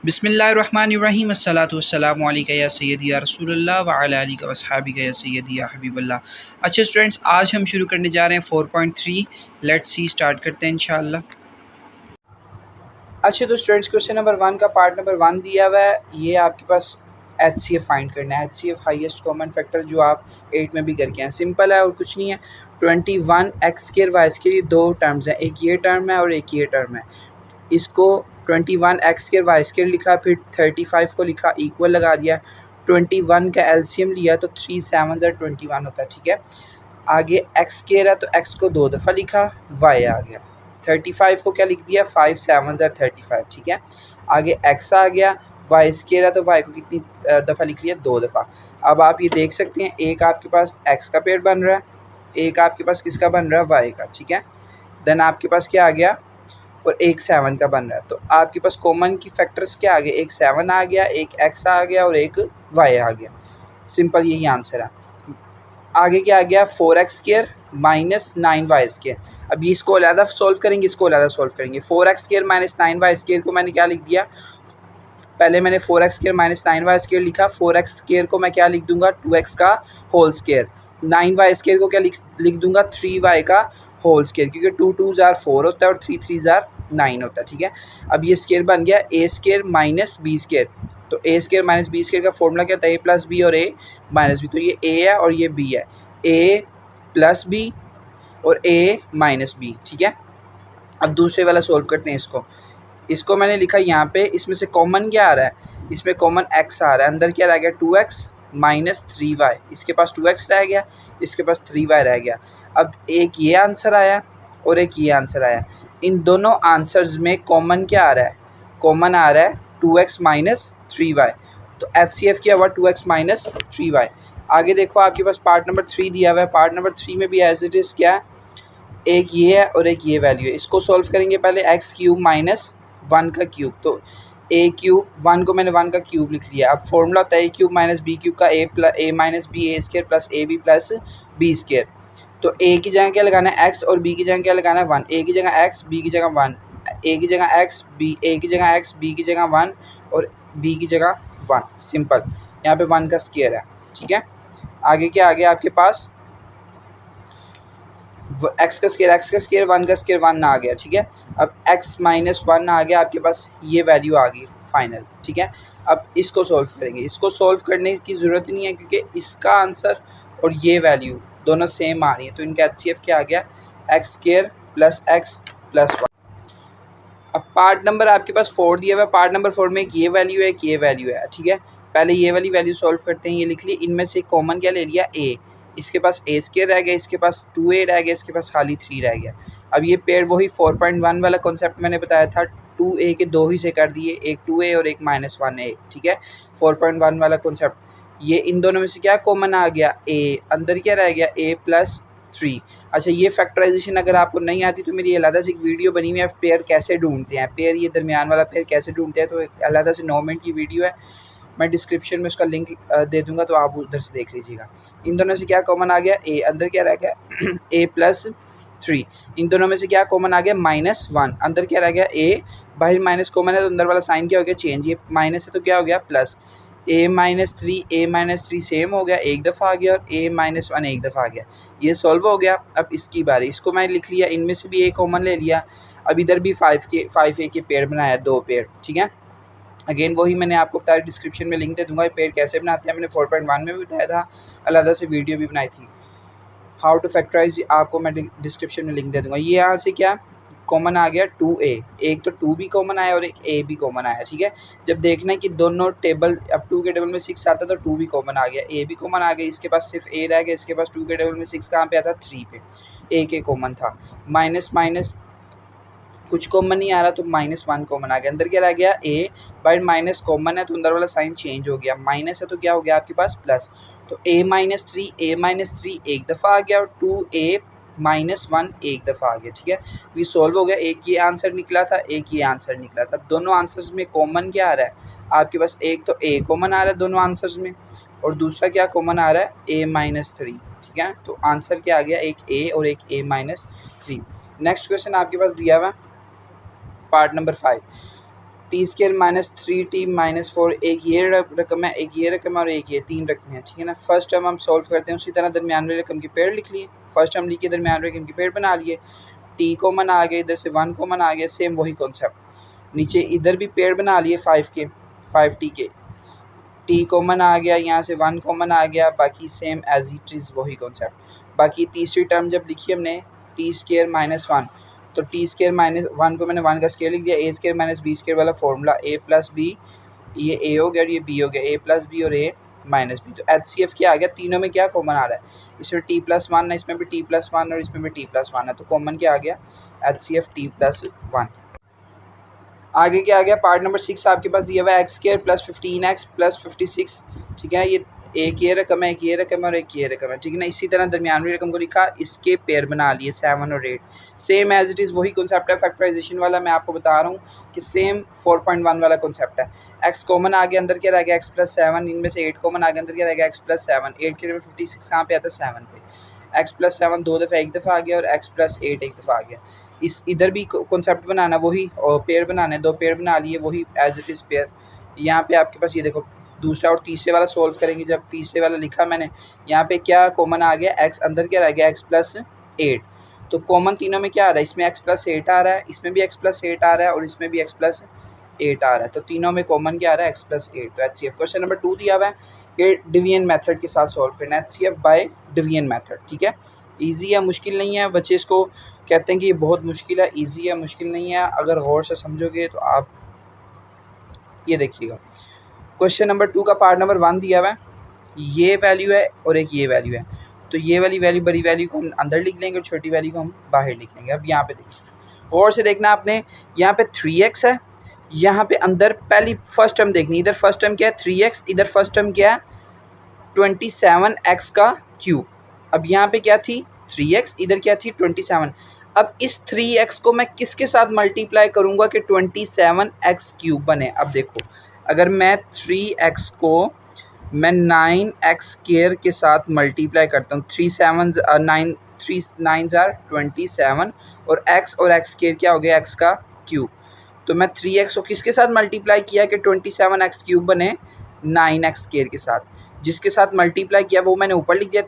बिस्मिल्लाहिर्रहमानिर्रहीम अस्सलातु वस्सलामु अलैका या सय्यदी या रसूलल्लाह व अला आलिका व अस्हाबिका या सय्यदी या हबीबल्लाह। अच्छा स्टूडेंट्स, आज हम शुरू करने जा रहे हैं 4.3। लेट्स सी, स्टार्ट करते हैं इंशाल्लाह। अच्छा तो स्टूडेंट्स, क्वेश्चन नंबर 1 का पार्ट नंबर 1 दिया हुआ है। ये आपके पास HCF फाइंड करना है। HCF हाईएस्ट कॉमन फैक्टर, जो आप 8 में भी करके हैं। सिंपल है और कुछ नहीं है। 21x² y² ये दो टर्म्स हैं, एक ये टर्म है और एक ये टर्म है। इसको 21x² y² लिखा, फिर 35 को लिखा, इक्वल लगा दिया, 21 का एलसीएम लिया तो 3 7 21 होता है। ठीक है, आगे x² है तो x को 2 दफ़ा लिखा, y आ गया। 35 को क्या लिख दिया, 5 7 35। ठीक है, आगे x आ गया, y² है तो y को कितनी दफ़ा लिख लिया, 2 दफ़ा। अब आप ये देख सकते हैं, एक आपके पास x का पेड़ बन रहा है, एक आपके पास किसका बन रहा है, y का। ठीक है, देन आपके पास क्या आ गया, और एक 7 का बन रहा है। तो आपके पास कॉमन की फैक्टर्स क्या आ गए, एक 7 आ गया, एक x आ गया और एक y आ गया। सिंपल यही आंसर है। आगे क्या आ गया, 4x² माइनस 9y²। अब ये इसको अलग सॉल्व करेंगे, इसको अलग सॉल्व करेंगे। 4x² माइनस 9y² को मैंने क्या लिख दिया, पहले मैंने 4x² माइनस 9y² लिखा। 4x² को मैं क्या लिख दूंगा, 2x का होल स्क्वायर। 9y² को क्या लिख दूंगा, 3y का होल स्क्वायर, क्योंकि 2 2 जार 4 होता है और 3 3 जार 9 होता है। ठीक है, अब ये स्क्वायर बन गया a² माइनस b²। तो a² माइनस b² का फॉर्मूला क्या था, a प्लस बी और a माइनस बी। तो ये a है और ये b है, a प्लस बी और a माइनस बी। ठीक है, अब दूसरे वाला सोल्व करते हैं। इसको मैंने लिखा यहाँ पे, इसमें से कॉमन क्या आ रहा है, इसमें कॉमन x आ रहा है, अंदर क्या रह गया, 2x माइनस 3y। इसके पास 2x रह गया, इसके पास 3y रह गया। अब एक ये आंसर आया और एक ये आंसर आया, इन दोनों आंसर्स में कॉमन क्या आ रहा है, कॉमन आ रहा है 2x माइनस 3y। तो HCF क्या हुआ, 2x माइनस 3y। आगे देखो, आपके पास पार्ट नंबर 3 दिया हुआ है। पार्ट नंबर 3 में भी एज इट इज़ क्या है, एक ये है और एक ये वैल्यू है। इसको सॉल्व करेंगे पहले, x³ माइनस 1 का क्यूब। तो a³ 1 को मैंने 1 का क्यूब लिख लिया। अब फॉर्मूला होता है a³ माइनस b³ का a minus B a² plus ab plus b²। तो a की जगह क्या लगाना है, x, और b की जगह क्या लगाना है, 1। a की जगह x, b की जगह 1, a की जगह x, a की जगह x, b की जगह 1 और b की जगह 1। सिंपल, यहाँ पे 1 का स्क्वायर है। ठीक है, आगे क्या आ गया आपके पास, x का स्क्वायर 1 का स्क्वायर 1 आ गया। ठीक है, अब x माइनस 1 आ गया, आपके पास ये वैल्यू आ गई फाइनल। ठीक है, अब इसको सॉल्व करेंगे। इसको सॉल्व करने की ज़रूरत नहीं है, क्योंकि इसका आंसर और ये वैल्यू दोनों सेम आ रही है। तो इनका HCF क्या आ गया, x² प्लस x प्लस 1। अब पार्ट नंबर आपके पास 4 दिया हुआ है। पार्ट नंबर 4 में एक ये वैल्यू है, एक ये वैल्यू है। ठीक है, पहले ये वाली वैल्यू सॉल्व करते हैं। ये लिख ली, इनमें से कॉमन क्या ले लिया, a। इसके पास a² रह गया, इसके पास 2a रह गया, इसके पास खाली 3 रह गया। अब ये पेड़ वही 4.1 वाला कॉन्सेप्ट मैंने बताया था, 2a के दो ही से कर दिए, एक 2a और एक -1a। ठीक है, 4.1 वाला कॉन्सेप्ट। ये इन दोनों में से क्या कॉमन आ गया, a। अंदर क्या रह गया, a प्लस 3। अच्छा, ये फैक्टराइजेशन अगर आपको नहीं आती तो मेरी अलग से एक वीडियो बनी हुई है, पेयर कैसे ढूंढते हैं, पेयर ये दरमियान वाला पेयर कैसे ढूंढते हैं, तो एक अलग से 9 मिनट की वीडियो है, मैं डिस्क्रिप्शन में उसका लिंक दे दूंगा, तो आप उधर से देख लीजिएगा। इन दोनों से क्या कॉमन आ गया, a। अंदर क्या रह गया, a प्लस 3। इन दोनों में से क्या कॉमन आ गया, -1। अंदर क्या रह गया, a। बाहर माइनस कॉमन है तो अंदर वाला साइन क्या हो गया, चेंज। ये माइनस है तो क्या हो गया, प्लस। a-3 सेम हो गया, एक दफ़ा आ गया, और a-1 एक दफ़ा आ गया। ये सॉल्व हो गया। अब इसकी बारी, इसको मैंने लिख लिया, इनमें से भी a कॉमन ले लिया। अब इधर भी 5a के पेड़ बनाया, 2 पेड़। ठीक है, अगेन वही मैंने आपको बताया, डिस्क्रिप्शन में लिंक दे दूंगा, ये पेड़ कैसे बनाते हैं। मैंने 4.1 में भी बताया था, अलग से वीडियो भी बनाई थी, हाउ टू फैक्टराइज, आपको मैं डिस्क्रिप्शन में लिंक दे दूंगा। ये यहाँ से क्या कॉमन आ गया, 2a। एक तो 2 भी कॉमन आया और एक a भी कॉमन आया। ठीक है, जब देखना है कि दोनों टेबल, अब 2 के टेबल में 6 आता तो 2 भी कॉमन आ गया, a भी कॉमन आ गया। इसके पास सिर्फ a रह गया, इसके पास 2 के टेबल में 6 कहाँ पे आता, 3 पे, a के कॉमन था। माइनस माइनस कुछ कॉमन नहीं आ रहा तो -1 कॉमन आ गया। अंदर क्या रह गया, a। बाई माइनस कॉमन है तो अंदर वाला साइन चेंज हो गया, माइनस है तो क्या हो गया आपके पास, प्लस। तो a-3 एक दफ़ा आ गया और 2a-1 एक दफ़ा आ गया। ठीक है, ये सॉल्व हो गया। एक ये आंसर निकला था, एक ये आंसर निकला था। दोनों आंसर्स में कॉमन क्या आ रहा है आपके पास, एक तो a कॉमन आ रहा है दोनों आंसर्स में, और दूसरा क्या कॉमन आ रहा है, a-3। ठीक है, तो आंसर क्या आ गया, एक a और एक a-3। नेक्स्ट क्वेश्चन आपके पास दिया हुआ part number 5। T square -3t-4, एक ये रकम है, एक ये रकम है और एक ये, 3 रकमें हैं, ठीक है ना। फर्स्ट टर्म हम सॉल्व करते हैं, उसी तरह दरमियान वाली रकम की पेड़ लिख लिए, फर्स्ट टर्म लिखिए, दरमियान वाली रकम की पेड़ बना लिए, टी कॉमन आ गया, इधर से 1 कॉमन आ गया, सेम वही कॉन्सेप्ट, नीचे इधर भी पेड़ बना लिए 5t के, टी कॉमन आ गया, यहाँ से 1 कॉमन आ गया, बाकी सेम एज इट इज़ वही कॉन्सेप्ट। बाकी तीसरी टर्म जब लिखी हमने टी स्केयर -1, तो टी स्केयर -1 को मैंने 1 का स्केयर लिख दिया, ए स्केयर -b स्केयर वाला फॉर्मूला, a प्लस बी, ये a हो गया और ये b हो गया, a प्लस बी और a माइनस बी। तो HCF क्या आ गया, तीनों में क्या कॉमन आ रहा है, इसमें t+1 है, इसमें भी t+1 और इसमें भी t+1 है, तो कॉमन क्या आ गया, HCF t+1। आगे क्या आ गया, पार्ट नंबर 6 आपके पास दिया हुआ है x² + 15x + 56, ठीक है। ये एक ये रकम है, एक ये रकम है और एक ये रकम है, ठीक है ना। इसी तरह दरमियानवी रकम को लिखा, इसके पेयर बना लिए 7 और 8, सेम एज इट इज़ वही कॉन्सेप्ट है फैक्टराइजेशन वाला, मैं आपको बता रहा हूँ कि सेम 4.1 वाला कॉन्सेप्ट है। x कॉमन आ गया, अंदर क्या रह गया x + 7, इनमें से 8 कॉमन आ गया, अंदर क्या रह गया x + 7, 8 के लिए 56 कहाँ पे आता है, 7 पे, x + 7 दो दफ़ा एक दफ़ा आ गया और x + 8 एक दफ़ा आ गया। इस इधर भी कॉन्सेप्ट बनाना वही, और पेयर बनाने, दो पेयर बना लिए वही एज इट इज़ पेयर। यहाँ पे आपके पास ये देखो, दूसरा और तीसरे वाला सॉल्व करेंगे, जब तीसरे वाला लिखा मैंने, यहाँ पे क्या कॉमन आ गया, x, अंदर क्या रह गया x + 8, तो कॉमन तीनों में क्या आ रहा है, इसमें x + 8 आ रहा है, इसमें भी x + 8 आ रहा है और इसमें भी x + 8 आ रहा है, तो तीनों में कॉमन क्या आ रहा है, x + 8। तो HCF क्वेश्चन नंबर 2 दिया हुआ है, ये डिवीजन मेथड के साथ सॉल्व करना है, HCF बाय डिवीजन मेथड, ठीक है। ईजी है, मुश्किल नहीं है, बच्चे इसको कहते हैं कि ये बहुत मुश्किल है, ईजी है, मुश्किल नहीं है, अगर गौर से समझोगे तो आप ये देखिएगा। क्वेश्चन नंबर 2 का पार्ट नंबर 1 दिया हुआ है, ये वैल्यू है और एक ये वैल्यू है, तो ये वाली वैल्यू, बड़ी वैल्यू को हम अंदर लिख लेंगे और छोटी वैल्यू को हम बाहर लिख लेंगे। अब यहाँ पे देखिए, गौर से देखना आपने, यहाँ पे 3x है, यहाँ पे अंदर पहली फर्स्ट टर्म देखनी, इधर फर्स्ट टर्म क्या है 3x, इधर फर्स्ट टर्म क्या है 27x का क्यूब। अब यहाँ पे क्या थी 3x, इधर क्या थी 27। अब इस 3x को मैं किसके साथ मल्टीप्लाई करूँगा कि 27x क्यूब बने। अब देखो, अगर मैं 3x को मैं 9x स्क्वायर के साथ मल्टीप्लाई करता हूँ, 3 9 3 9 27 और x स्क्वायर क्या हो गया, x का क्यूब। तो मैं 3x को किसके साथ मल्टीप्लाई किया कि 27x क्यूब बने, 9x स्क्वायर के साथ, जिसके साथ मल्टीप्लाई किया वो मैंने ऊपर लिख दिया,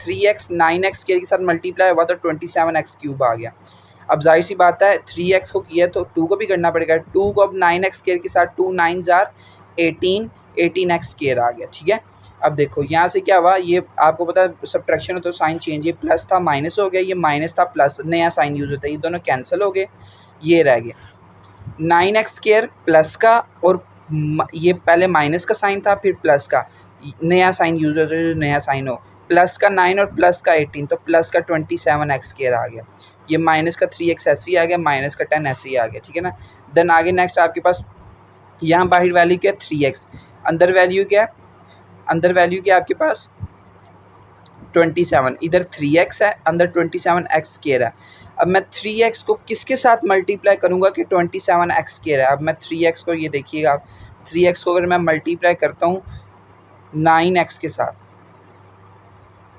3x 9x स्क्वायर के साथ मल्टीप्लाई हुआ तो 27x क्यूब आ गया। अब जाहिर सी बात है 3x को किया तो 2 को भी करना पड़ेगा, 2 को अब 9x स्क्वायर के साथ 2 9 18x स्क्वायर आ गया, ठीक है। अब देखो यहाँ से क्या हुआ, ये आपको पता है सब्ट्रैक्शन हो तो साइन चेंज, ये प्लस था माइनस हो गया, ये माइनस था प्लस, नया साइन यूज़ होता है, ये दोनों कैंसिल हो गए, ये रह गया 9x स्क्वायर प्लस का, और ये पहले माइनस का साइन था फिर प्लस का, नया साइन यूज़ होता है, जो नया साइन हो, प्लस का 9 और प्लस का 18, तो प्लस का 27x स्क्वायर आ गया, ये माइनस का 3x ऐसे ही आ गया, माइनस का 10 ऐसे ही आ गया, ठीक है ना। देन आगे नेक्स्ट आपके पास यहाँ बाहर वैल्यू क्या है 3x, अंदर वैल्यू क्या है, अंदर वैल्यू क्या है आपके पास 27, इधर 3x है, अंदर 27x स्क्वायर है। अब मैं 3x को किसके साथ मल्टीप्लाई करूँगा कि 27x स्क्वायर है। अब मैं 3x को, ये देखिएगा आप, 3x को अगर मैं मल्टीप्लाई करता हूँ 9x के साथ,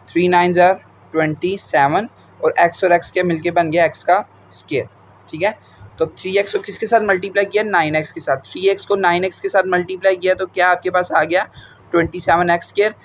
3 9 27 और x के मिलके बन गया x का स्क्वायर, ठीक है। तो 3x को किसके साथ मल्टीप्लाई किया, 9x के साथ, 3x को 9x के साथ मल्टीप्लाई किया तो क्या आपके पास आ गया 27x स्क्वायर,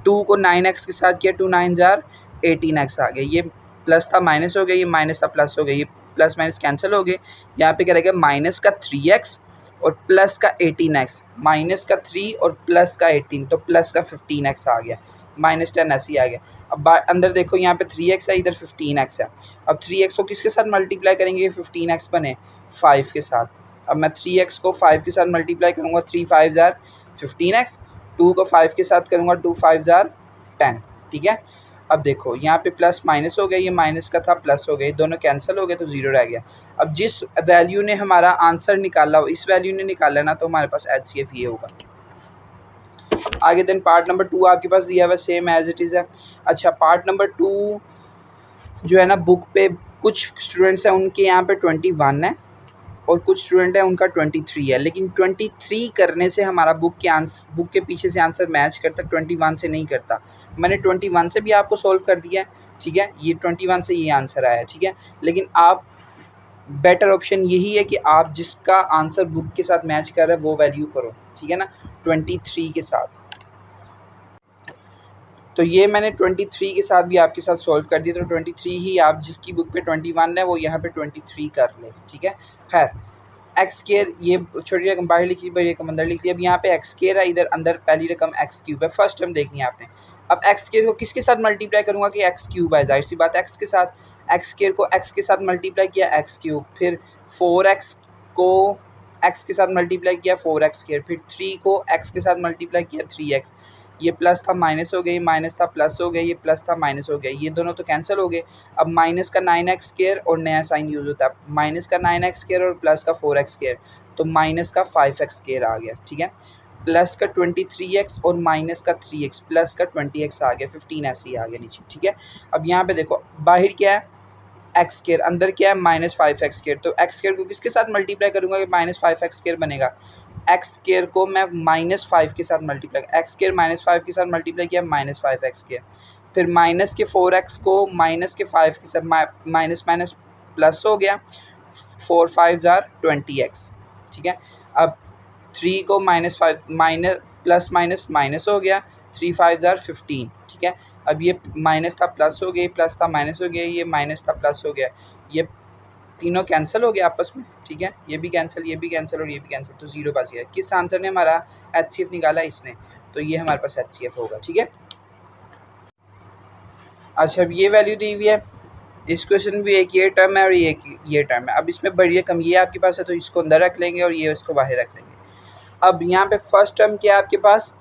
2 को 9x के साथ किया, 2 9 18x आ गया, ये प्लस था माइनस हो गया, ये माइनस था प्लस हो गया, ये प्लस माइनस कैंसिल हो गए, यहाँ पे क्या रहेगा माइनस का 3x और प्लस का 18x, माइनस का 3 और प्लस का 18, तो प्लस का 15x आ गया, -10 ऐसे ही आ गया। अब अंदर देखो यहाँ पे 3x है, इधर 15x है, अब 3x को किसके साथ मल्टीप्लाई करेंगे 15x बने 5 के साथ। अब मैं 3x को 5 के साथ मल्टीप्लाई करूँगा, 3 5 15x, 2 को 5 के साथ करूँगा, 2 5 10, ठीक है। अब देखो यहाँ पे प्लस माइनस हो गया, ये माइनस का था प्लस हो गया, दोनों कैंसिल हो गए तो 0 रह गया। अब जिस वैल्यू ने हमारा आंसर निकाला हो, इस वैल्यू ने निकाला ना, तो हमारे पास HCF ये होगा। आगे देन पार्ट नंबर 2 आपके पास दिया हुआ है, सेम एज इट इज़ है। अच्छा, पार्ट नंबर 2 जो है ना, बुक पे कुछ स्टूडेंट्स हैं उनके यहाँ पे 21 है और कुछ स्टूडेंट है उनका 23 है, लेकिन 23 करने से हमारा बुक के पीछे से आंसर मैच करता, 21 से नहीं करता। मैंने 21 से भी आपको सॉल्व कर दिया है, ठीक है, ये 21 से ये आंसर आया है, ठीक है, लेकिन आप बेटर ऑप्शन यही है कि आप जिसका आंसर बुक के साथ मैच कर रहा है वो वैल्यू करो, ठीक है ना, 23 के साथ। तो ये मैंने 23 के साथ भी आपके साथ सॉल्व कर दिया। तो 23 ही आप जिसकी बुक पे 21 है वो यहाँ पे 23 कर ले, ठीक है। खैर एक्स स्केयर, ये छोटी रकम बाहर लिखी, बड़ी रकम अंदर लिख ली। अब यहाँ पे एक्स स्केयर है, इधर अंदर पहली रकम एक्स क्यूब है, फर्स्ट टर्म देखनी है आपने। अब एक्स स्केयर को किसके साथ मल्टीप्लाई करूँगा कि एक्स क्यूब है, जाहिर सी बात एक्स के साथ। एक्स स्केयर को एक्स के साथ मल्टीप्लाई किया एक्स क्यूब, फिर 4x को एक्स के साथ मल्टीप्लाई किया 4x स्केयर, फिर 3 को एक्स के साथ मल्टीप्लाई किया 3x। ये प्लस था माइनस हो गया, ये माइनस था प्लस हो गया, ये प्लस था माइनस हो गया, ये दोनों तो कैंसिल हो गए। अब माइनस का 9x स्केयर और नया साइन यूज़ होता है, माइनस का 9x स्केयर और प्लस का 4x स्केयर, तो माइनस का 5x स्केयर आ गया, ठीक है। प्लस का 23x और माइनस का 3x, प्लस का 20x आ गया, 15 ऐसे ही आ गया नीचे, ठीक है। अब यहाँ पे देखो बाहर क्या है एक्स स्केयर, अंदर क्या है -5x स्केयर। तो एक्स स्केयर को किसके साथ मल्टीप्लाई करूँगा कि -5x स्केयर बनेगा। एक्स स्केयर को मैं -5 के साथ मल्टीप्लाई, एक्स स्केयर -5 के साथ मल्टीप्लाई किया -5x स्केयर, फिर माइनस के 4x को माइनस के 5 के साथ माइनस माइनस प्लस हो गया, 4 5 20x, ठीक है। अब 3 को -5 माइनस प्लस माइनस माइनस हो गया, 3 5 15, ठीक है। अब ये माइनस था प्लस हो गया, प्लस था माइनस हो गया, ये माइनस था प्लस हो गया, ये तीनों कैंसिल हो गया आपस में, ठीक है। ये भी कैंसिल, ये भी कैंसिल और ये भी कैंसिल, तो जीरो बच गया। किस आंसर ने हमारा HCF निकाला इसने, तो ये हमारे पास HCF होगा, ठीक है। अच्छा अब ये वैल्यू दी हुई है, इस क्वेश्चन भी एक ये टर्म है और ये टर्म है। अब इसमें बड़ी रकम ये आपके पास है तो इसको अंदर रख लेंगे और ये इसको बाहर रख लेंगे। अब यहाँ पे फर्स्ट टर्म क्या है आपके पास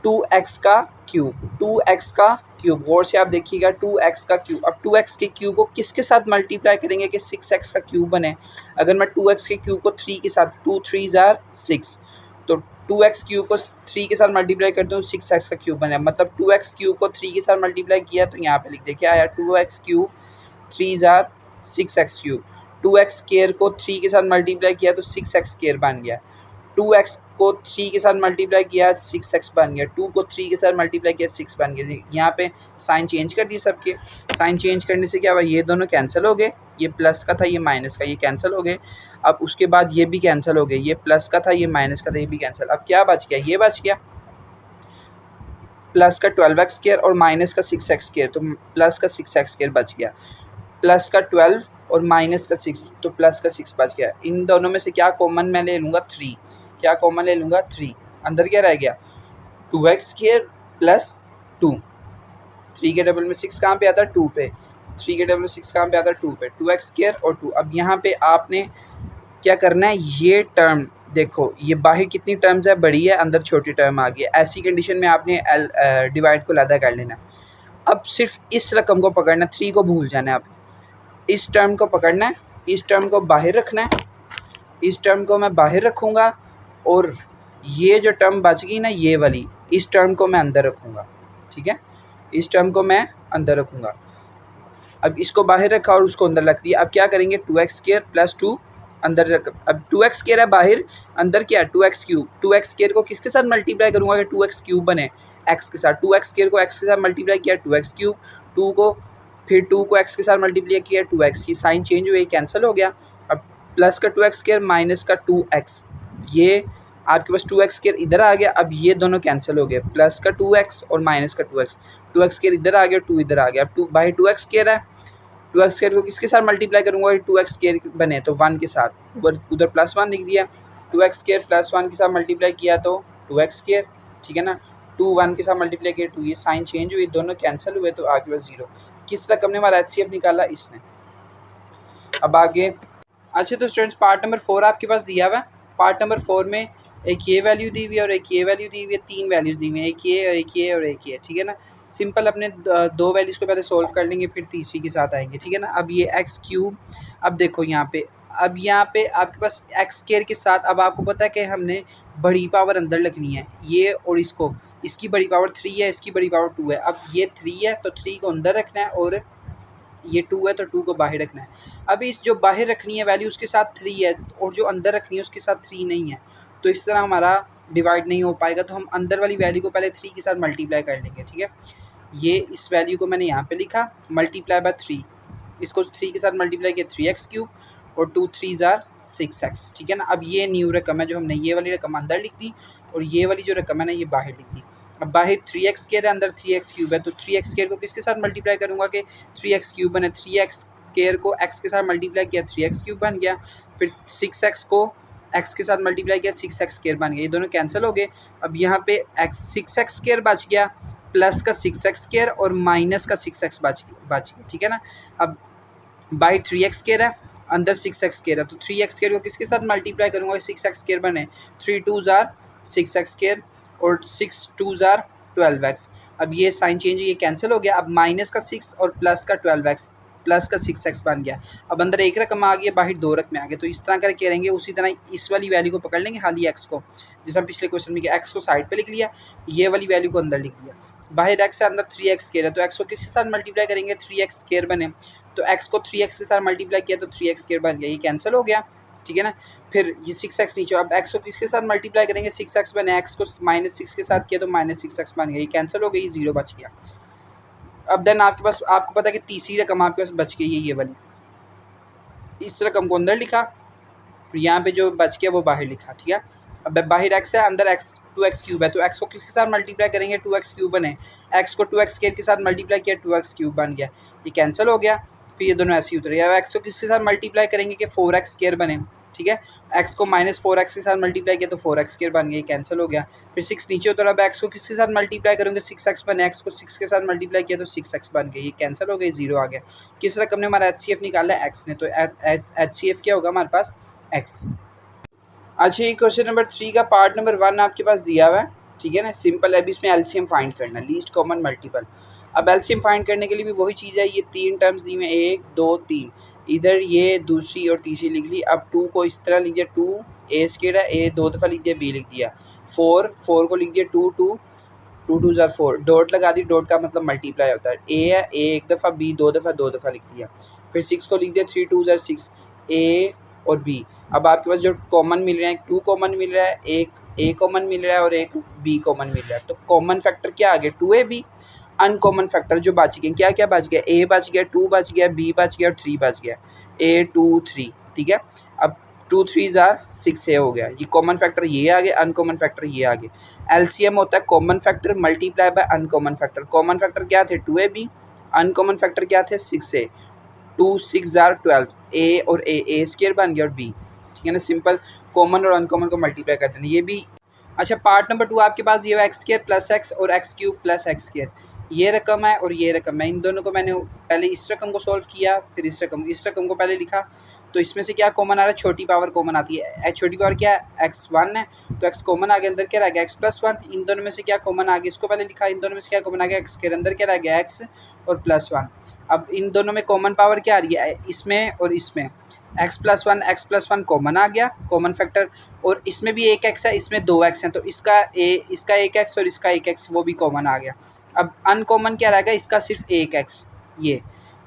2x का क्यूब, 2x का क्यूब, गौर से आप देखिएगा 2x का क्यूब। अब 2x के क्यूब को किसके साथ मल्टीप्लाई करेंगे कि 6x का क्यूब बने। अगर मैं 2x के क्यूब को 3 के साथ, 2 3 6, तो 2x क्यूब को 3 के साथ मल्टीप्लाई करते हूँ 6x का क्यूब बने, मतलब 2x क्यूब को 3 के साथ मल्टीप्लाई किया तो यहाँ पे लिख दे क्या आया 2x cube 3 6x cube. 2x square को 3 के साथ मल्टीप्लाई किया तो 6x स्केयर बन गया, 2x को 3 के साथ मल्टीप्लाई किया 6x बन गया, 2 को 3 के साथ मल्टीप्लाई किया 6 बन गया। यहाँ पे साइन चेंज कर दिए सबके, साइन चेंज करने से क्या हुआ ये दोनों कैंसिल हो गए, ये प्लस का था ये माइनस का, ये कैंसिल हो गए। अब उसके बाद ये भी कैंसिल हो गए, ये प्लस का था ये माइनस का था, ये भी कैंसिल। अब क्या बच गया, ये बच गया प्लस का 12x स्केयर और माइनस का 6x स्केयर, तो प्लस का 6x स्केयर बच गया, प्लस का 12 और माइनस का 6, तो प्लस का 6 बच गया। इन दोनों में से क्या कॉमन मैं ले लूँगा 3, क्या कॉमन ले लूँगा 3, अंदर क्या रह गया 2x स्केयर प्लस 2, 3 के डबल में 6 कहाँ पे आता है 2 पे, 3 के डबल में 6 कहाँ पे आता है 2 पे, 2x स्केयर और 2। अब यहाँ पे आपने क्या करना है, ये टर्म देखो ये बाहर कितनी टर्म्स है बड़ी है, अंदर छोटी टर्म आ गई है, ऐसी कंडीशन में आपने डिवाइड को अलग कर लेना। अब सिर्फ इस रकम को पकड़ना, 3 को भूल जाना है, आप इस टर्म को पकड़ना है, इस टर्म को बाहर रखना है, इस टर्म को मैं बाहर रखूँगा और ये जो टर्म बच गई ना ये वाली, इस टर्म को मैं अंदर रखूँगा, ठीक है, इस टर्म को मैं अंदर रखूँगा। अब इसको बाहर रखा और उसको अंदर रख दिया। अब क्या करेंगे 2x स्केयर प्लस 2 अंदर रख, अब 2x स्केयर है बाहर, अंदर क्या है 2x क्यूब, 2x स्केयर को किसके साथ मल्टीप्लाई करूँगा कि 2x क्यूब बने x के साथ, 2x स्केयर को x के साथ मल्टीप्लाई किया 2x क्यूब, 2 को फिर 2 को x के साथ मल्टीप्लाई किया 2x, ये साइन चेंज हुए कैंसिल हो गया। अब प्लस का 2x स्केयर माइनस का 2x, ये आपके पास 2x स्केयर इधर आ गया, अब ये दोनों कैंसिल हो गए, प्लस का 2x और माइनस का 2x, 2x स्केयर इधर आ गया 2 इधर आ गया। अब 2 बाई 2x स्केयर है, 2x स्केयर को किसके साथ मल्टीप्लाई करूँगा 2x स्केयर बने तो 1 के साथ, उधर प्लस 1 लिख दिया, 2x स्केयर प्लस 1 के साथ मल्टीप्लाई किया तो 2x स्केयर, ठीक है ना, 2 1 के साथ मल्टीप्लाई किया 2, ये साइन चेंज हुई दोनों कैंसिल हुए तो आपके पास 0। किस रकम ने हमारा HCF निकाला इसने। अब आगे अच्छा तो स्टूडेंट्स पार्ट नंबर 4 आपके पास दिया हुआ है, पार्ट नंबर 4 में एक ये वैल्यू दी हुई है और एक ये वैल्यू दी हुई है, 3 वैल्यूज़ दी हुई हैं, एक ये और एक ये और एक ये, ठीक है ना। सिंपल अपने 2 वैल्यूज़ को पहले सोल्व कर लेंगे फिर तीसरी के साथ आएंगे, ठीक है ना। अब ये एक्स क्यूब, अब देखो यहाँ पे, अब यहाँ पे आपके पास एक्स स्केयर के साथ, अब आपको पता है कि हमने बड़ी पावर अंदर लिखनी है, ये और इसको, इसकी बड़ी पावर 3 है, इसकी बड़ी पावर 2 है। अब ये 3 है तो 3 को अंदर रखना है और ये 2 है तो 2 को बाहर रखना है। अब इस जो बाहर रखनी है वैल्यू उसके साथ 3 है और जो अंदर रखनी है उसके साथ 3 नहीं है, तो इस तरह हमारा डिवाइड नहीं हो पाएगा। तो हम अंदर वाली वैल्यू को पहले 3 के साथ मल्टीप्लाई कर लेंगे, ठीक है। ये इस वैल्यू को मैंने यहाँ पे लिखा मल्टीप्लाई बाय 3, इसको 3 के साथ मल्टीप्लाई किया 3x क्यूब और 2 3 ज़ार 6x, ठीक है ना। अब ये न्यू रकम है जो हमने ये वाली रकम अंदर लिख दी और ये वाली जो रकम है ना ये बाहर लिख दी। अब बाहर 3x स्क्वायर है, अंदर 3x क्यूब है, तो 3x स्क्वायर को किसके साथ मल्टीप्लाई करूँगा कि 3x क्यूब बने, 3x स्क्वायर को x के साथ मल्टीप्लाई किया 3x क्यूब बन गया, फिर 6x को x के साथ मल्टीप्लाई किया 6x स्क्वायर बन गया, ये दोनों कैंसिल हो गए। अब यहाँ पे 6x स्क्वायर बच गया, प्लस का 6x स्क्वायर और माइनस का 6x बच गया, ठीक है ना। अब बाई 3x स्क्वायर है, अंदर 6x स्क्वायर है, तो 3x स्क्वायर को किसके साथ मल्टीप्लाई करूँगा 6x स्क्वायर बने, 3 2 ज़ार 6x स्क्वायर और 6 2 ज़ार 12x। अब ये साइन चेंज ये कैंसिल हो गया। अब माइनस का 6 और प्लस का 12x प्लस का 6x बन गया। अब अंदर एक रकम आ गई, बाहर दो रकम आ गए, तो इस तरह करके करेंगे। उसी तरह इस वाली वैल्यू को पकड़ लेंगे खाली x को, जैसे हम पिछले क्वेश्चन में किया, x को साइड पे लिख लिया, ये वाली वैल्यू को अंदर लिख लिया। बाहर x है, अंदर 3x स्क्वायर है, तो x को किसके साथ मल्टीप्लाई करेंगे 3x स्क्वायर बने, तो x को 3x के साथ मल्टीप्लाई किया तो 3x स्क्वायर बन गया, ये कैंसिल हो गया, ठीक है ना। फिर ये 6x नीचे, अब x को किसके साथ मल्टीप्लाई करेंगे 6x बने, x को -6 के साथ किया तो -6x बन गया, ये कैंसिल हो गई, ये 0 बच गया। अब देन आपके पास, आपको पता है कि तीसरी रकम आपके पास बच गई है ये वाली, इस रकम को अंदर लिखा, यहाँ पे जो बच गया वो बाहर लिखा, ठीक है। अब बाहर x है, अंदर x 2x क्यूब है, तो x को किसके साथ मल्टीप्लाई करेंगे 2x क्यूब बने, x को 2x स्क्वायर के साथ मल्टीप्लाई किया 2x क्यूब बन गया, ये कैंसिल हो गया। फिर ये दोनों ऐसे ही उतरे। अब x को किसके साथ मल्टीप्लाई करेंगे कि 4x स्क्वायर बने, ठीक है, x को -4x के साथ मल्टीप्लाई किया तो 4x स्क्वायर बन गया, कैंसिल हो गया। फिर 6 नीचे उतरा, अब x को किसके साथ मल्टीप्लाई करेंगे 6x बने, x को 6 के साथ मल्टीप्लाई किया तो 6x बन गया, ये कैंसिल हो गई, 0 आ गया। किस रकम ने हमारा HCF निकाला है x ने, तो HCF क्या होगा हमारे पास x। अच्छा, ये क्वेश्चन नंबर 3 का पार्ट नंबर 1 आपके पास दिया हुआ है, ठीक है ना, सिंपल है। अभी इसमें एलसीएम फाइंड करना, लीस्ट कॉमन मल्टीपल। अब एलसीएम फाइंड करने के लिए भी वही चीज़ है, ये 3 टर्म्स दी हुई 1 2 3, इधर ये दूसरी और तीसरी लिख ली। अब 2 को इस तरह लिख दिया, 2 a स्क्वायर है, a 2 दफ़ा लिख दिया, b लिख दिया, 4 को लिख दिया 2 2 ज़ार 4, डॉट लगा दी, डॉट का मतलब मल्टीप्लाई होता है, a है, a एक दफ़ा, b दो दफ़ा लिख दिया। फिर 6 को लिख दिया 3 2 ज़ार 6, a और b। अब आपके पास जो कॉमन मिल रहे हैं, 2 कॉमन मिल रहा है, एक a कॉमन मिल रहा है और एक b कॉमन मिल रहा है, तो कॉमन फैक्टर क्या आ गया 2ab। अनकॉमन फैक्टर जो बच गए, क्या क्या बच गया, a बच गया, 2 बच गया, b बच गया और 3 बच गया, a 2 3, ठीक है। अब 2 3 ज़ार 6 हो गया, ये कॉमन फैक्टर ये आ गए, अनकॉमन फैक्टर ये आ गए। एलसीएम होता है common factor multiply by uncommon factor. Common factor क्या थे 2ab, अनकॉमन फैक्टर क्या थे 6a, 2 6 ज़ार 12, a और a स्क्वायर बन गया और b, ठीक है ना। सिंपल कॉमन और अनकॉमन को मल्टीप्लाई कर देना, ये भी। अच्छा, पार्ट नंबर 2 आपके पास ये एक्स स्क्वायर प्लस एक्स और x cube plus x square, ये रकम है और ये रकम है, इन दोनों को मैंने पहले इस रकम को सॉल्व किया, फिर इस रकम को पहले लिखा, तो इसमें से क्या कॉमन आ रहा है, छोटी पावर कॉमन आती है, छोटी पावर क्या है x1 है, तो x कॉमन आ गया, अंदर क्या रह गया x+1, इन दोनों में से क्या कॉमन आ गया, इसको पहले लिखा, इन दोनों में से क्या कॉमन आ गया x के अंदर क्या रह गया x और +1। अब इन दोनों में कॉमन पावर क्या आ रही है, इसमें और इसमें, x+1 कॉमन आ गया, कॉमन फैक्टर, और इसमें भी एक x है, इसमें 2x हैं, तो इसका एक x और इसका एक x वो भी कॉमन आ गया। अब अनकॉमन क्या रहेगा, इसका सिर्फ एक x, ये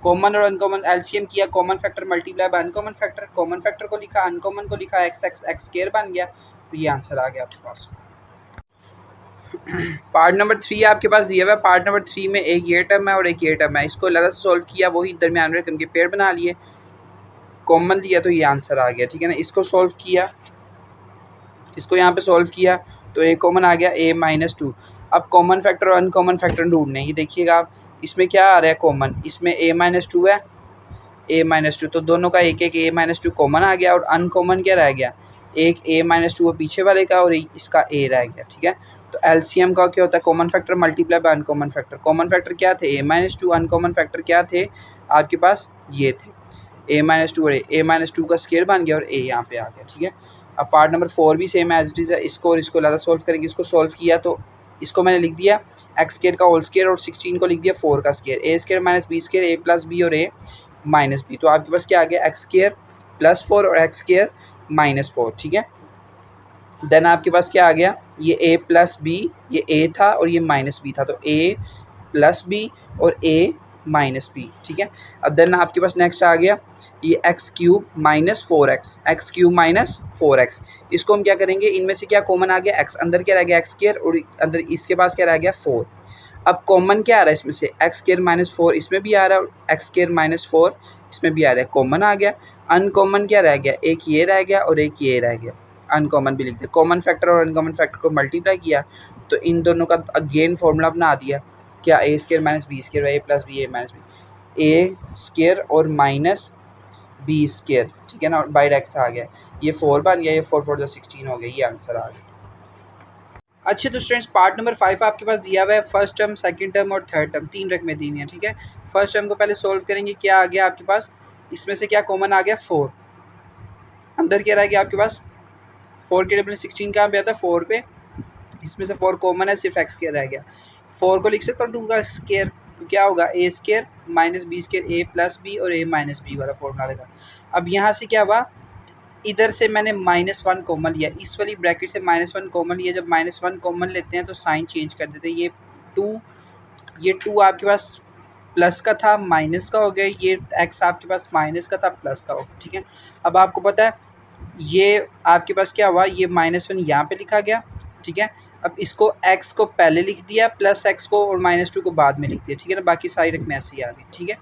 कॉमन और अनकॉमन एलसीएम किया, common factor multiply by uncommon factor, common factor को लिखा, अनकॉमन को लिखा, x स्क्वायर बन गया, तो ये आंसर आ गया आपके पास। पार्ट नंबर 3 आपके पास दिया हुआ है, पार्ट नंबर 3 में एक ये टर्म है और एक ये टर्म है, इसको अलग से सॉल्व किया, वही दरमियान रकम के पेड़ बना लिए, कॉमन दिया तो ये आंसर आ गया, ठीक है ना। इसको सॉल्व किया, इसको यहाँ पे सॉल्व किया तो a कॉमन आ गया a-2। अब कॉमन फैक्टर और अनकॉमन फैक्टर ढूंढने, ये देखिएगा आप, इसमें क्या आ रहा है कॉमन, इसमें a-2 है, a-2, तो दोनों का एक एक a-2 कॉमन आ गया, और अनकॉमन क्या रह गया, एक a-2 वो पीछे वाले का और इसका a रह गया, ठीक है। तो एलसीएम का क्या होता है, common factor multiply by uncommon factor. Common factor क्या थे a-2, अनकॉमन फैक्टर क्या थे आपके पास, ये थे a-2 और a-2 का स्क्वायर बन गया और a यहाँ पे आ गया, ठीक है। अब पार्ट नंबर 4 भी सेम एज इट इज़ है, इसको और इसको ज़्यादा सॉल्व करेंगे। इसको सॉल्व किया तो इसको मैंने लिख दिया एक्स स्क्वायर का होल स्क्वायर और 16 को लिख दिया 4 का स्क्वायर, ए स्क्वायर माइनस बी स्क्वायर, ए प्लस बी और ए माइनस बी, तो आपके पास क्या आ गया एक्स स्क्वायर प्लस 4 और एक्स स्क्वायर माइनस 4, ठीक है। देन आपके पास क्या आ गया, ये a प्लस बी, ये a था और ये माइनस बी था, तो a प्लस बी और a माइनस बी, ठीक है। अब देन आपके पास नेक्स्ट आ गया ये x cube minus 4x, x cube minus 4x, इसको हम क्या करेंगे, इनमें से क्या कॉमन आ गया x, अंदर क्या रह गया एक्स स्क्वायर और अंदर इसके पास क्या रह गया 4। अब कॉमन क्या आ रहा है इसमें से, एक्स स्क्वायर माइनस 4 इसमें भी आ रहा है और एक्स स्क्वायर माइनस 4 इसमें भी आ रहा है, कॉमन आ गया। अनकॉमन क्या रह गया, एक ये रह गया और एक ये रह गया, अनकॉमन भी लिख दिया। कॉमन फैक्टर और अनकॉमन फैक्टर को मल्टीप्लाई किया तो इन दोनों का अगेन फॉर्मूला बना दिया, क्या ए स्केयर माइनस बी स्केयर, ए प्लस बी ए माइनस बी, ए स्केयर और माइनस बी स्केयर, ठीक है ना, बाई एक्स आ गया, ये 4 बन गया, ये 4 4 16 हो गया, ये आंसर आ गया। अच्छे तो स्टूडेंट्स पार्ट नंबर 5 आपके पास दिया हुआ है, फर्स्ट टर्म, सेकंड टर्म और थर्ड टर्म, 3 रकमें दी हुई हैं, ठीक है। फर्स्ट टर्म को पहले सोल्व करेंगे, क्या आ गया आपके पास, इसमें से क्या कॉमन आ गया 4, अंदर क्या रह गया आपके पास 4 के टेबल में 16 कहाँ पे आता है 4 पे, इसमें से 4 कॉमन है, सिर्फ एक्स स्केयर रह गया, 4 को लिख सकता हूँ 2 का स्केयर, तो क्या होगा ए स्केयर माइनस बी स्केयर, ए प्लस बी और ए माइनस बी वाला फॉर्मूला लगा। अब यहाँ से क्या हुआ, इधर से मैंने -1 कॉमन लिया, इस वाली ब्रैकेट से -1 कॉमन लिया, जब -1 कॉमन लेते हैं तो साइन चेंज कर देते हैं, ये 2 आपके पास प्लस का था माइनस का हो गया, ये एक्स आपके पास माइनस का था प्लस का हो गया, ठीक है। अब आपको पता है ये आपके पास क्या हुआ, ये -1 यहाँ पे लिखा गया, ठीक है। अब इसको x को पहले लिख दिया, प्लस x को और -2 को बाद में लिख दिया, ठीक है ना, बाकी सारी रकमें ऐसे ही आ गई, ठीक है।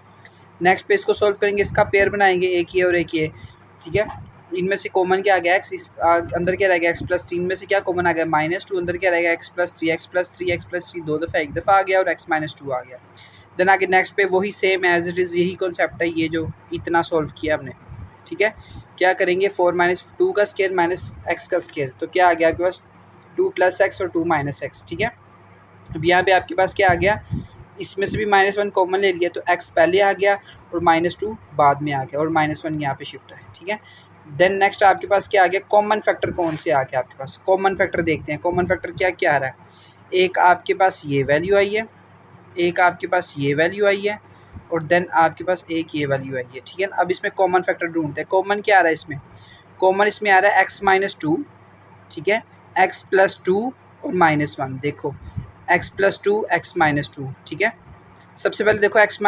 नेक्स्ट पे इसको सोल्व करेंगे, इसका पेयर बनाएंगे, एक ये और एक ये, ठीक है। इनमें से कॉमन क्या आ गया x, इस अंदर क्या रह गया x प्लस 3, इनमें से क्या कॉमन आ गया -2, अंदर क्या रहेगा x plus 3, x plus 3, x plus 3 दो दफ़ा एक दफ़ा आ गया और x -2 आ गया। देन आगे नेक्स्ट पे वही सेम एज इट इज़, यही कॉन्सेप्ट है, ये जो इतना सोल्व किया हमने, ठीक है। क्या करेंगे 4 - 2 का स्केयर माइनस एक्स का स्केयर, तो क्या आ गया आपके पास 2 + x और 2 - x, ठीक है। अब यहाँ पे आपके पास क्या आ गया, इसमें से भी -1 कॉमन ले लिया तो x पहले आ गया और -2 बाद में आ गया और -1 यहाँ पे शिफ्ट है, ठीक है। देन नेक्स्ट आपके पास क्या आ गया, कॉमन फैक्टर कौन से आ गया आपके पास, कॉमन फैक्टर देखते हैं, कॉमन फैक्टर क्या क्या आ रहा है, एक आपके पास ये वैल्यू आई है, एक आपके पास ये वैल्यू आई है और देन आपके पास एक ये वैल्यू आई है, ठीक है ना। अब इसमें कॉमन फैक्टर ढूंढते हैं, कॉमन क्या आ रहा है इसमें, कॉमन इसमें आ रहा है x - 2, ठीक है, x + 2 और -1, देखो x + 2 x - 2, ठीक है। सबसे पहले देखो x -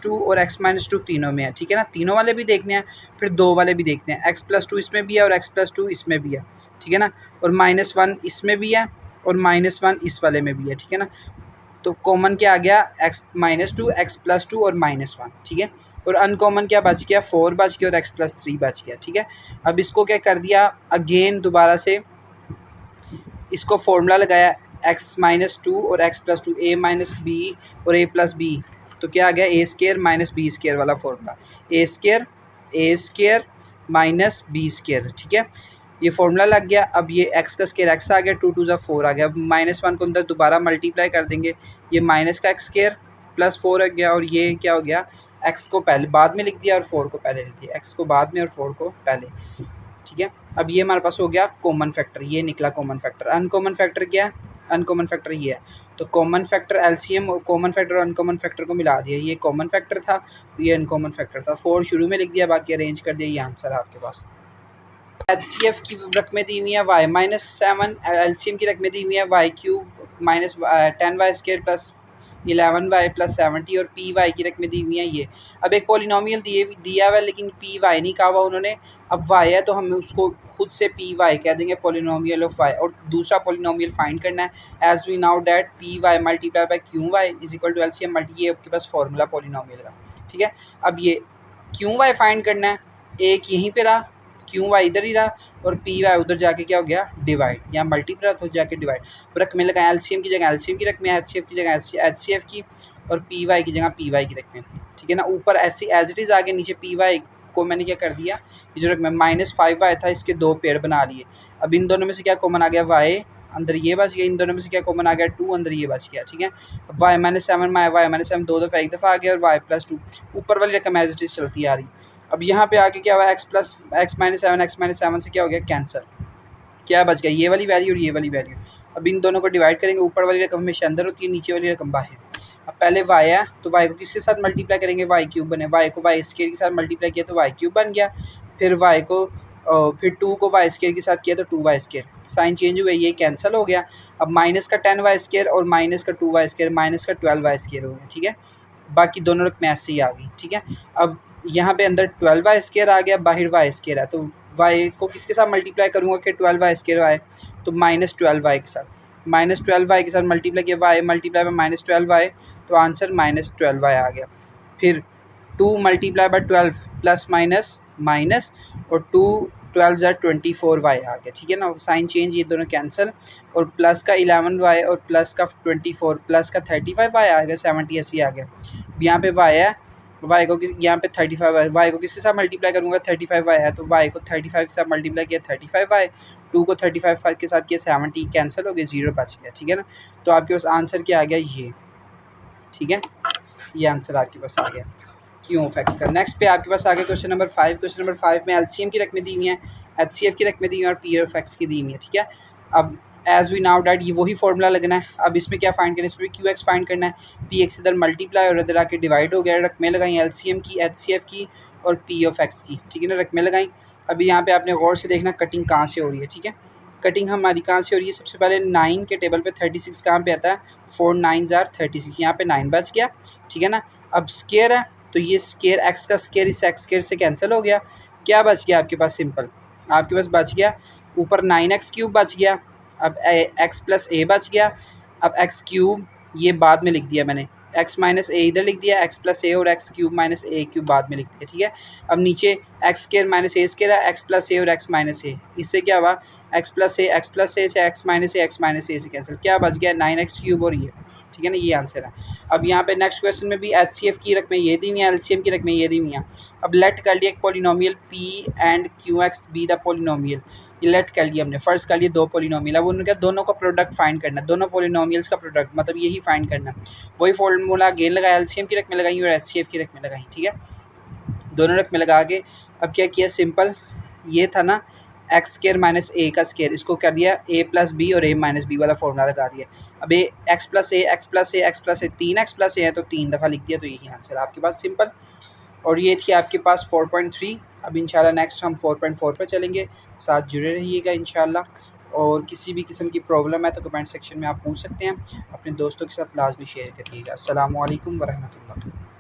2 और x - 2 तीनों में है, ठीक है ना, तीनों वाले भी देखने हैं, फिर दो वाले भी देखते हैं, x + 2 इसमें भी है और x + 2 इसमें भी है, ठीक है ना, और -1 इसमें भी है और -1 इस वाले में भी है, ठीक है ना। तो कॉमन क्या आ गया x - 2 x + 2 और -1, ठीक है। और अनकॉमन क्या बच गया 4 बच गया और x + 3 बच गया, ठीक है। अब इसको क्या कर दिया, अगेन दोबारा से इसको फॉर्मूला लगाया, x - 2 और x + 2, a - b और a + b, तो क्या आ गया a square minus b square वाला formula, a square minus b square, ठीक है। ये फॉर्मूला लग गया। अब ये x का स्केयर x आ गया, 2 2 4 आ गया। अब -1 को अंदर दोबारा मल्टीप्लाई कर देंगे, ये माइनस का x स्केयर प्लस 4 आ गया और ये क्या हो गया, x को पहले बाद में लिख दिया और 4 को पहले लिख दिया, x को बाद में और 4 को पहले, ठीक है। अब ये हमारे पास हो गया कॉमन फैक्टर, ये निकला कॉमन फैक्टर। अनकॉमन फैक्टर क्या है, अनकॉमन फैक्टर ये है, तो कॉमन फैक्टर एलसीएम और कॉमन फैक्टर और अनकॉमन फैक्टर को मिला दिया, ये कॉमन फैक्टर था, ये अनकॉमन फैक्टर था, 4 शुरू में लिख दिया, बाकी अरेंज कर दिया, ये आंसर है आपके पास। एचसीएफ की रकमें दी हुई हैं y-7, एलसीएम की रकमें दी हुई हैं y³ -10y² plus 11y plus 70 और पी वाई की रकमें दी हुई हैं ये। अब एक पॉलिनोमियल दिया हुआ है लेकिन पी वाई नहीं कहा हुआ उन्होंने, अब वाई है तो हम उसको खुद से पी वाई कह देंगे, पॉलिनोमियल ऑफ वाई, और दूसरा पॉलिनोमियल फाइंड करना है as we know that P Y multiply by Q Y is equal to LCM multi, ये आपके पास फॉर्मूला पॉलिनोमियल का, ठीक है। अब ये क्यू वाई फाइंड करना है, एक यहीं पे रहा, क्यू वाई इधर ही रहा और पी वाई उधर जाके क्या हो गया डिवाइड, यहाँ मल्टीप्लाई तो जाके डिवाइड, रकमें लगाएं, एलसीएम की जगह एलसीएम की रकमें, एचसीएफ की जगह एचसीएफ की और पी वाई की जगह पी वाई की रकमें, ठीक है ना। ऊपर ऐसी एज इट इज़ आगे, नीचे पी वाई को मैंने क्या कर दिया, ये जो रकमें -5y था इसके 2 पेड़ बना लिए। अब इन दोनों में से क्या कॉमन आ गया y, अंदर ये बच गया, इन दोनों में से क्या कॉमन आ गया 2, अंदर ये बच गया, ठीक है। अब y -7 दो दफ़ा एक दफ़ा आ गया और y + 2 ऊपर वाली रकम एज इट इज़ चलती आ रही। अब यहाँ पे आके क्या हुआ, x -7 से क्या हो गया कैंसर, क्या बच गया ये वाली वैल्यू और ये वाली वैल्यू। अब इन दोनों को डिवाइड करेंगे, ऊपर वाली रकम हमेशा अंदर होती है, नीचे वाली रकम बाहर। अब पहले y है तो y को किसके साथ मल्टीप्लाई करेंगे, y³ बने, y को y² के साथ मल्टीप्लाई किया तो y³ बन गया, फिर y को फिर 2 को y² के साथ किया तो 2y², साइन चेंज हुए, ये कैंसिल हो गया। अब माइनस का 10y² और माइनस का 2y² माइनस का 12y² हो गया, ठीक है। बाकी दोनों रकमें ऐसे ही आ गई, ठीक है। अब यहाँ पे अंदर 12y² आ गया, बाहर y² है, तो y को किसके साथ मल्टीप्लाई करूँगा कि 12y² आए, तो -12y के साथ, -12y के साथ मल्टीप्लाई किया, y मल्टीप्लाई बाई -12y, तो आंसर -12y आ गया। फिर 2 × 12 प्लस माइनस माइनस और 2 12 ज़ा 24 वाई आ गया, ठीक है ना। साइन चेंज, ये दोनों कैंसिल, और प्लस का 11 वाई और प्लस का 24 प्लस का 35 वाई आ गया, 70 80 आ गया। यहाँ पे वाई है, वाई को यहाँ पे 35 है, वाई को किसके साथ मल्टीप्लाई करूँगा, 35 वाई है तो वाई को 35 के साथ मल्टीप्लाई किया 35 वाई, 2 को 35 के साथ किया 70, कैंसिल हो गया, 0 बच गया, ठीक है ना। तो आपके पास आंसर क्या आ गया, ये, ठीक है, ये आंसर आपके पास आ गया क्यू ऑफ एक्स का। नेक्स्ट पे आपके पास आ गया क्वेश्चन नंबर 5। क्वेश्चन नंबर 5 में एलसीएम की रकमें दी हुई हैं, एचसीएफ की रकमें दी हुई हैं और पी ऑफ एक्स की दी हुई हैं, ठीक है। अब एज वी नाउ डैट ये वही फॉर्मूला लगना है। अब इसमें क्या फाइंड करना है, इसमें क्यू एक्स फाइंड करना है, पी एक्स इधर मल्टीप्लाई और इधर आके डिवाइड हो गया, रकमें लगाई एलसीएम की, एचसीएफ की और पी ऑफ एक्स की, ठीक है ना, रकमें लगाई। अभी यहाँ पे आपने गौर से देखना कटिंग कहाँ से हो रही है, ठीक है। कटिंग हमारी कहाँ से हो रही है, सबसे पहले 9 के टेबल पे 36 कहाँ पे आता है, 4 9 आर 36, यहाँ पे 9 बच गया, ठीक है ना। अब स्केयर है तो ये स्केयर एक्स का स्केयर इस एक्स स्केयर से कैंसिल हो गया, क्या बच गया आपके पास, सिंपल आपके पास बच गया ऊपर 9x क्यूब बच गया, अब x प्लस ए बच गया, अब x क्यूब ये बाद में लिख दिया मैंने, x माइनस ए इधर लिख दिया, x प्लस ए और x क्यूब माइनस ए क्यूब बाद में लिख दिया, ठीक है। अब नीचे एक्स स्केयर माइनस ए स्केयर है, x प्लस ए और x माइनस ए, इससे क्या हुआ, x प्लस ए से x माइनस ए से कैंसिल, क्या बच गया 9x क्यूब और ये, ठीक है ना, ये आंसर है। अब यहाँ पे नेक्स्ट क्वेश्चन में भी एचसीएफ की रकमें ये दी हुई हैं, एलसीएम की रकमें ये दी हुई हैं। अब लेट कर लिया एक polynomial P and Q x be the polynomial, ये लेट कर लिया हमने, फर्स्ट कर लिए दो पॉलिनोमियल। अब उन्होंने क्या, दोनों का प्रोडक्ट फाइंड करना है, दोनों पॉलिनोमियल्स का प्रोडक्ट, मतलब यही फाइंड करना है। वही फॉर्मूला अगेन लगाया, एलसीएम की रकमें लगाई और एचसीएफ की रकमें लगाई, ठीक है। दोनों रकमें लगा के अब क्या किया, सिंपल ये था ना एक्स स्केयर माइनस ए का स्केयर, इसको कर दिया ए प्लस बी और ए माइनस बी वाला फॉर्मूला लगा दिया। अब ए एक्स प्लस ए 3x प्लस ए है तो 3 दफ़ा लिख दिया, तो यही आंसर है आपके पास, सिंपल। और ये थी आपके पास 4.3। अब इंशाल्लाह नेक्स्ट हम 4.4 पर चलेंगे, साथ जुड़े रहिएगा इंशाल्लाह। और किसी भी किस्म की प्रॉब्लम है तो कमेंट सेक्शन में आप पूछ सकते हैं, अपने दोस्तों के साथ लाजमी शेयर करिएगा। अस्सलामु अलैकुम वरहमतुल्लाह।